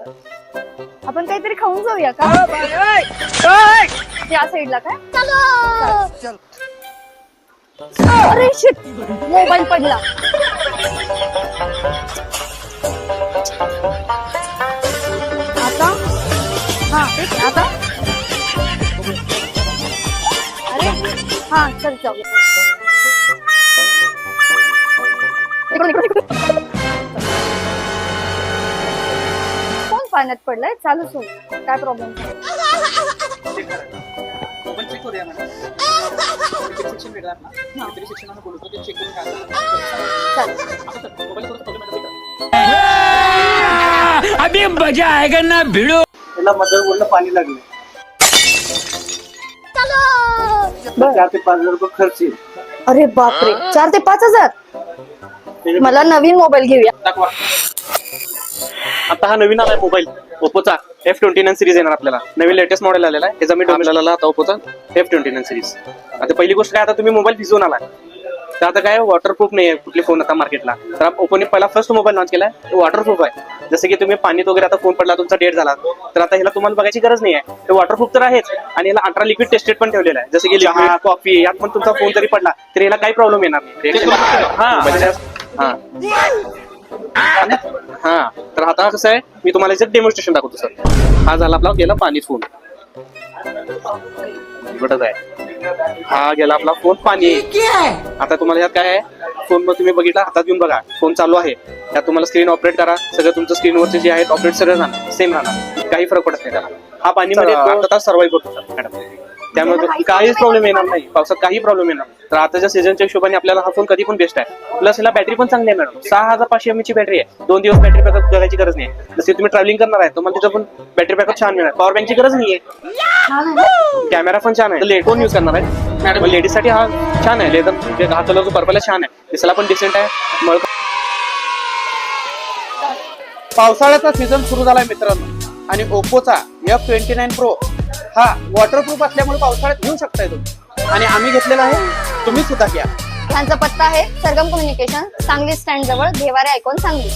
आपण काहीतरी खाऊन जाऊया का? या साईडला काय? चल. अरे शिट, मोबाईल पडला. आता आता अरे हा चल जाऊ. कोण पाण्यात पडलाय? चालू सोड, काय प्रॉब्लेम? मोबाईल चेक करूया मॅडम. सेक्शन वेगळा आहे ना, तरी सेक्शनला बोलतो ते चेक करून काय मोबाईल थोडं प्रॉब्लेम आहे. अभी मजा आएगा ना भिड़ो. त्याला मदरबोर्डला पाणी लागले. 4 ते 5 हजार रुपये खर्च येईल. अरे बापरे, 4 ते 5 हजार. मला नवीन मोबाईल घेऊया. दाखवा. आता हा नवीन आलाय मोबाईल ओप्पोचा F29 सिरीज येणार आपल्याला. नवीन लेटेस्ट मॉडेल आलेला आहे. त्याचा मी डोमेल आला आता ओप्पोचा F29 सिरीज. आता पहिली गोष्ट काय, आता तुम्ही मोबाईल भिजवून आला तर आता काय वॉटरप्रूफ नाही आहे कुठले फोन आता मार्केटला. तर ओप्पोने पहिला फर्स्ट मोबाईल लॉन्च केलाय तो वॉटरप्रूफ आहे. जसं की तुम्ही पाण्यात वगैरे आता फोन पडला तुमचा डेट झाला तर आता ह्याला तुम्हाला बघायची गरज नाही आहे. ते वॉटरप्रूफ तर आहेच आणि याला 18 लिक्विड टेस्टेड पण ठेवलेला आहे. जसं की चहा कॉफी यात पण तुमचा फोन जरी पडला तर याला काही प्रॉब्लेम येणार नाही. हा तर आता कसं आहे मी तुम्हाला याचं डेमॉन्स्ट्रेशन दाखवतो सर. हा झाला आपला गेला पाणी फोन घटत आहे. हा गेला आपला फोन पाणी. आता तुम्हाला यात काय आहे फोन मध्ये तुम्ही बघितला हातात घेऊन बघा फोन चालू आहे. त्यात तुम्हाला स्क्रीन ऑपरेट करा सगळं तुमचं स्क्रीनवरचे जे आहेत ऑपरेट सगळं राहणार सेम राहणार काही फरक पडत नाही त्याला. हा पाणीमध्ये 2 तास सर्वाइव्ह करतो सर मॅडम. त्यामुळे काहीच प्रॉब्लेम येणार नाही. पावसात काही प्रॉब्लेम येणार नाही. तर आताच्या सीझनच्या हिशोबाने आपल्याला हा फोन कधी पण बेस्ट आहे. प्लस याला बॅटरी पण चांगली आहे मॅडम. 6500 mAh ची बॅटरी आहे. 2 दिवस बॅटरी बॅकअप करायची गरज नाही. जसे तुम्ही ट्रॅव्हलिंग करणार आहे तुम्हाला तिथं पण बॅटरी बॅकअप छान मिळणार. पॉवर बँकची गरज नाहीये. कॅमेरा पण छान आहे. लेट फोन युज करणार आहे मॅडम. लेडीज साठी हा छान आहे. लेदर हा कलर जो पर्पल आहे छान आहे. दिसायला पण डिसेंट आहे. मळ पावसाळ्याचा सीझन सुरू झालाय मित्रांनो आणि ओप्पोचा F29 Pro हा वॉटरप्रूफ असल्यामुळे पावसाळ्यात घेऊ शकताय तुम्ही आणि आम्ही घेतलेला आहे. तुम्ही सुद्धा घ्या. यांचा पत्ता आहे सरगम कम्युनिकेशन, सांगली स्टँड जवळ, घेवारे आयकॉन, सांगली.